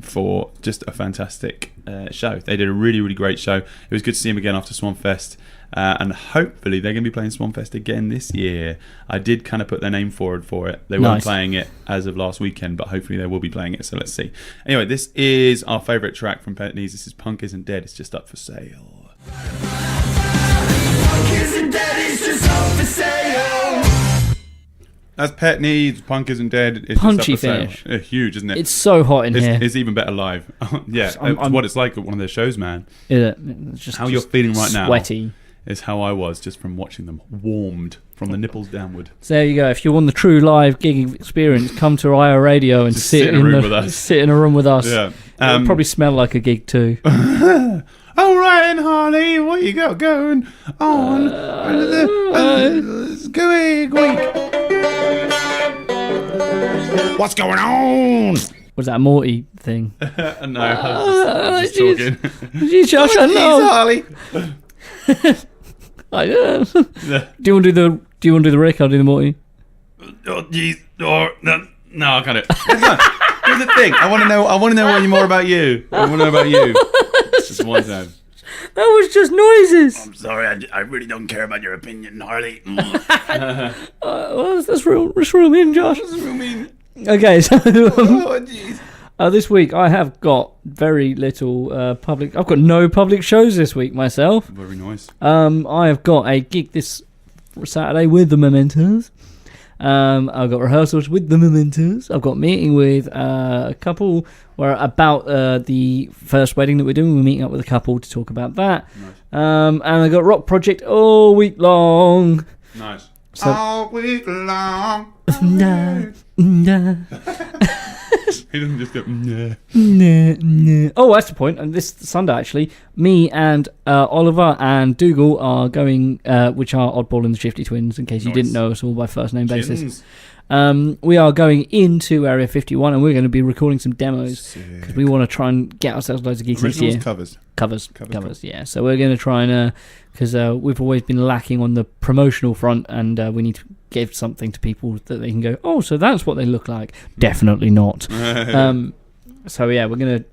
for just a fantastic show. They did a really, really great show. It was good to see them again after Swanfest, and hopefully they're going to be playing Swanfest again this year. I did kind of put their name forward for it. They weren't playing it as of last weekend, but hopefully they will be playing it, so let's see. Anyway, this is our favourite track from Pet Needs. This is Punk Isn't Dead. It's just up for sale. Punk isn't dead, it's just up for sale. As Pet Needs, Punk Isn't Dead. It's Punchy just up for finish. sale. Huge, isn't it? It's so hot in here. It's even better live. Yeah, it's what it's like at one of their shows, man. It's just, How you're feeling right now sweaty. is how I was just from watching them, warmed from the nipples downward. So there you go. If you want the true live gig experience, come to Rio Radio and Just sit in a room with us. Yeah. It'll probably smell like a gig too. All right, and Harley, what you got going on? What's going on? Was that a Morty thing? No, I was just talking. Jeez, Josh, I know. Harley. Do you want to do the Rick? I'll do the Morty. Oh, jeez. Oh, no, I can't do it. Here's the thing. I want to know more about you. I want to know about you. Just one time. That was just noises. I'm sorry. I really don't care about your opinion, Harley. Well, let's room in, Josh. Okay, so Oh, jeez. this week I have got very little public. I've got no public shows this week myself. Very nice. I have got a gig this Saturday with the Mementos. I've got rehearsals with the Mementos. I've got a meeting with a couple about the first wedding that we're doing. We're meeting up with a couple to talk about that. Nice. And I got Rock Project all week long. Nice. So- all week long. He doesn't just go, nah. Oh, that's the point. And this Sunday, actually, me and Oliver and Dougal are going, which are Oddball and the Shifty Twins, in case you didn't know us all by first name basis. We are going into Area 51 and we're going to be recording some demos because we want to try and get ourselves loads of gigs this year. Covers, yeah. So we're going to try and, because we've always been lacking on the promotional front and we need to give something to people that they can go, oh, so that's what they look like. Definitely not. So yeah, we're going to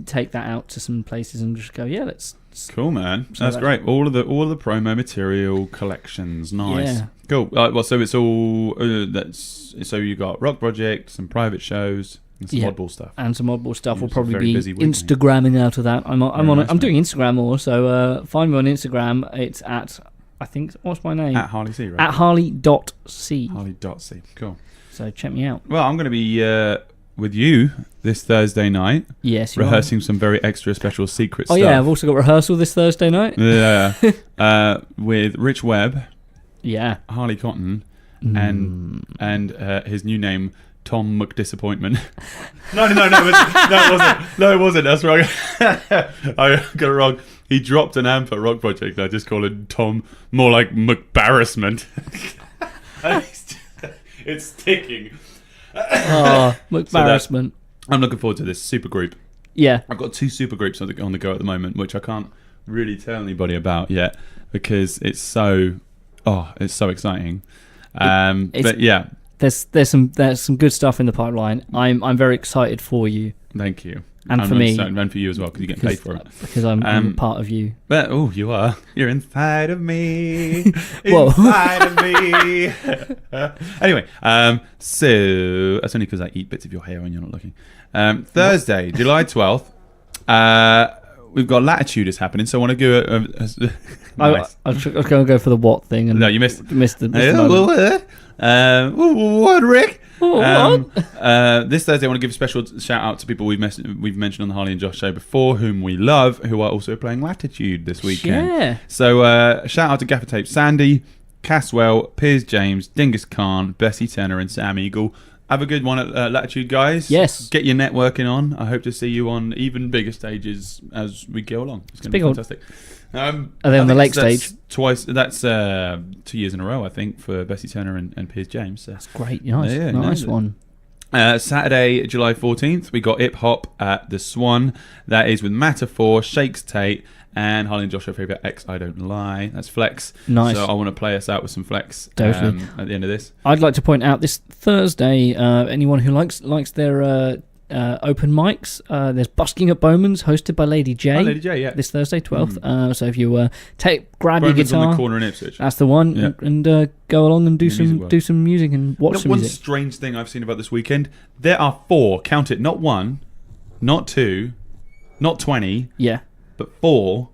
take that out to some places and just go, yeah, let's. Cool, man. That's great. All of the promo material collections, nice. Yeah. Cool. Well, so it's all so you got Rock Project, some private shows, and some oddball stuff. And some oddball stuff. We'll It's a probably very be busy week, Instagramming out of that. I'm nice, doing Instagram more, so find me on Instagram. It's at, I think, what's my name? At Harley C, right? At Harley.c. Harley.c. Cool. So check me out. Well, I'm going to be with you this Thursday night. Yes, you rehearsing some very extra special secret stuff. Oh yeah, I've also got rehearsal this Thursday night. Yeah. With Rich Webb, Yeah. Harley Cotton, and his new name, Tom McDisappointment. No, it wasn't. That's wrong. I got it wrong. He dropped an amp at Rock Project. I just call it Tom, more like McBarrassment. It's sticking. Oh, embarrassment. I'm looking forward to this super group. Yeah. I've got 2 super groups on the go at the moment, which I can't really tell anybody about yet because it's so exciting. But yeah, there's some good stuff in the pipeline. I'm very excited for you. Thank you. And for me. And for you as well, because you get paid for it. Because I'm part of you. But, you are. You're inside of me. Whoa. Inside of me. Anyway, so that's only because I eat bits of your hair when you're not looking. Thursday, July 12th, we've got Latitude is happening, so I want to do nice. I was going to go for the what thing. And No, you missed the moment. What, Rick? What? This Thursday, I want to give a special shout out to people we've mentioned on the Harley and Josh show before, whom we love, who are also playing Latitude this weekend. Yeah. So shout out to Gaffer Tape Sandy, Caswell, Piers James, Dingus Khan, Bessie Turner, and Sam Eagle. Have a good one at Latitude, guys. Yes. Get your networking on. I hope to see you on even bigger stages as we go along. It's going to be fantastic. Are they on the lake stage? Twice. That's 2 years in a row, I think, for Bessie Turner and Piers James. So. That's great. Nice. Yeah, nice one. Saturday, July 14th, we got Hip Hop at the Swan. That is with Metaphor, Shakes Tate, and Harley and Josh, our favourite X I Don't Lie. That's Flex. Nice. So I want to play us out with some Flex Totally. At the end of this. I'd like to point out this Thursday, anyone who likes their open mics, there's Busking of Baumans hosted by Lady J. Oh, Lady J, yeah. This Thursday, 12th. So if you grab your Bowman's guitar, on the corner in Ipswich. that's the one, Yeah. and go along and do Music some music and watch some One music. strange thing I've seen about this weekend, there are 4, count it, not 1, not 2, not 20, Yeah. but 4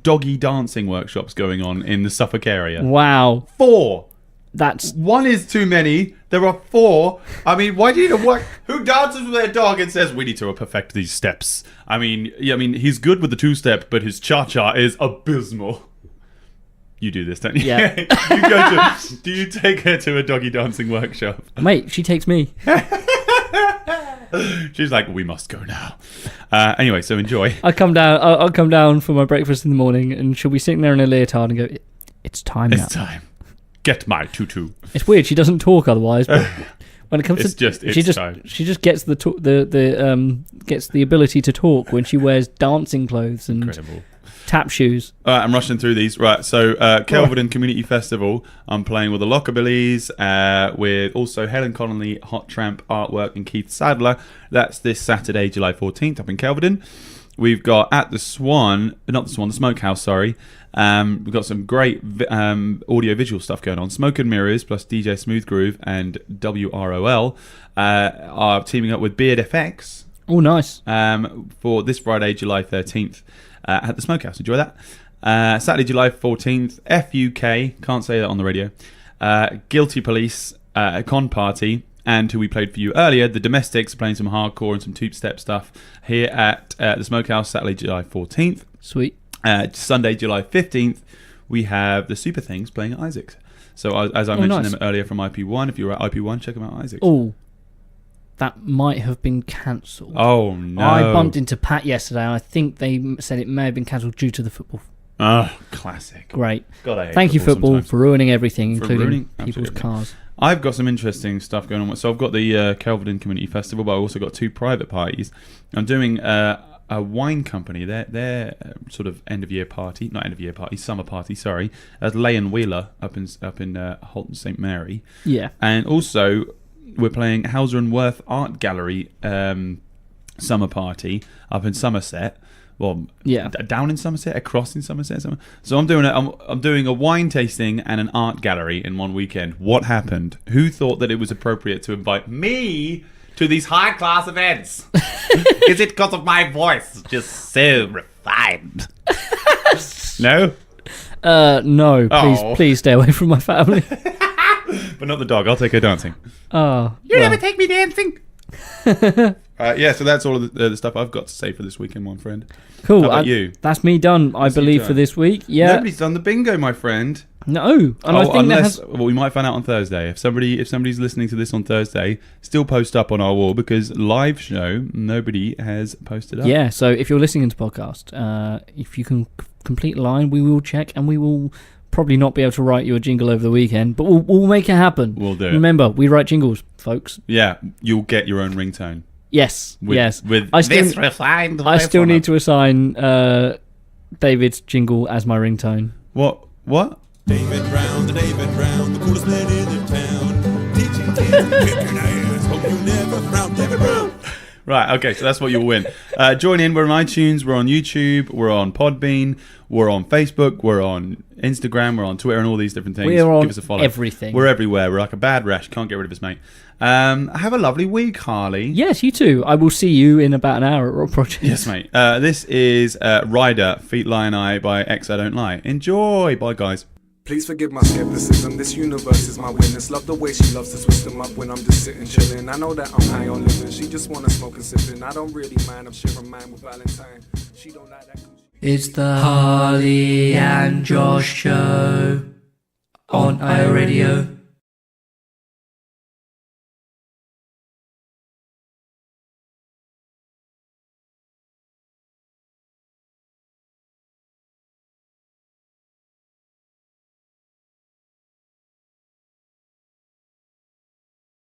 doggy dancing workshops going on in the Suffolk area. Wow. 4! That's One is too many. There are 4. I mean, why do you need to work? Who dances with their dog and says, we need to perfect these steps? I mean, he's good with the 2-step, but his cha-cha is abysmal. You do this, don't you? Yeah. Do you take her to a doggy dancing workshop? Mate, she takes me. She's like, we must go now. Anyway, so enjoy. I'll come down for my breakfast in the morning, and she'll be sitting there in a leotard and go, it's time now. It's time. Get my tutu. It's weird. She doesn't talk otherwise, but when it comes It's to just- it's time. she just gets gets the ability to talk when she wears dancing clothes and Incredible. tap shoes. All right, I'm rushing through these. Right, so Kelvedon Community Festival. I'm playing with the Lockerbillies, with also Helen Connolly, Hot Tramp Artwork, and Keith Sadler. That's this Saturday, July 14th, up in Kelvedon. We've got at the Smokehouse, sorry. We've got some great audio-visual stuff going on. Smoke and Mirrors plus DJ Smooth Groove and WROL are teaming up with Beard FX. Oh, nice. For this Friday, July 13th at the Smokehouse. Enjoy that. Saturday, July 14th, FUK, can't say that on the radio. Guilty Police, Con Party, and who we played for you earlier, the Domestics, playing some hardcore and some two-step stuff here at the Smokehouse, Saturday, July 14th. Sweet. Sunday, July 15th, we have the Super Things playing at Isaac's. So as I mentioned them earlier from IP1, if you're at IP1, check them out at Isaac's. Oh, that might have been cancelled. Oh, no. I bumped into Pat yesterday, and I think they said it may have been cancelled due to the football. Oh, classic. Great. God, I hate Thank you, football, sometimes. for ruining everything, For including ruining people's absolutely. cars. I've got some interesting stuff going on. So I've got the Kelvedon Community Festival, but I've also got 2 private parties. I'm doing a wine company, their sort of summer party, sorry, as Lay and Wheeler up in Holton St Mary. Yeah. And also we're playing Hauser and Worth Art Gallery summer party up in Somerset. Well, Yeah. down in Somerset, across in Somerset. So I'm doing a wine tasting and an art gallery in one weekend. What happened? Who thought that it was appropriate to invite me to these high class events? Is it because of my voice? Just so refined. No? No, Oh. please stay away from my family. But not the dog. I'll take her dancing. Oh, You never take me dancing. Yeah, so that's all of the stuff I've got to say for this weekend, my friend. cool. How about you? That's me done, I That's you believe, done. for this week. Yeah. Nobody's done the bingo, my friend. No, and I think unless we might find out on Thursday. If somebody's listening to this on Thursday, still post up on our wall, because live show nobody has posted up. Yeah, so if you're listening to the podcast, if you can complete a line, we will check, and we will probably not be able to write you a jingle over the weekend, but we'll make it happen. We'll do it. Remember, we write jingles, folks. Yeah, you'll get your own ringtone. Yes, yes. With I still, this refined. I still need to assign David's jingle as my ringtone. What? David Brown, the coolest man in the town. Teaching kids, kicking ass, hope you never frown. David Brown. Right, okay, so that's what you'll win. Join in. We're on iTunes, we're on YouTube, we're on Podbean, we're on Facebook, we're on Instagram, we're on Twitter, and all these different things. We're on Give us a follow. everything. We're everywhere. We're like a bad rash. Can't get rid of us, mate. Have a lovely week, Harley. Yes, you too. I will see you in about an hour at Rock Project. Yes, mate. This is Rider, Feet Lie and I by Xidontlie. Enjoy. Bye, guys. Please forgive my skepticism. This universe is my witness. Love the way she loves to twist them up when I'm just sitting chilling. I know that I'm high on living. She just wanna smoke and sipping. I don't really mind. I'm sharing mine with Valentine. She don't like that. It's the Harley and Josh Show on Rio Radio.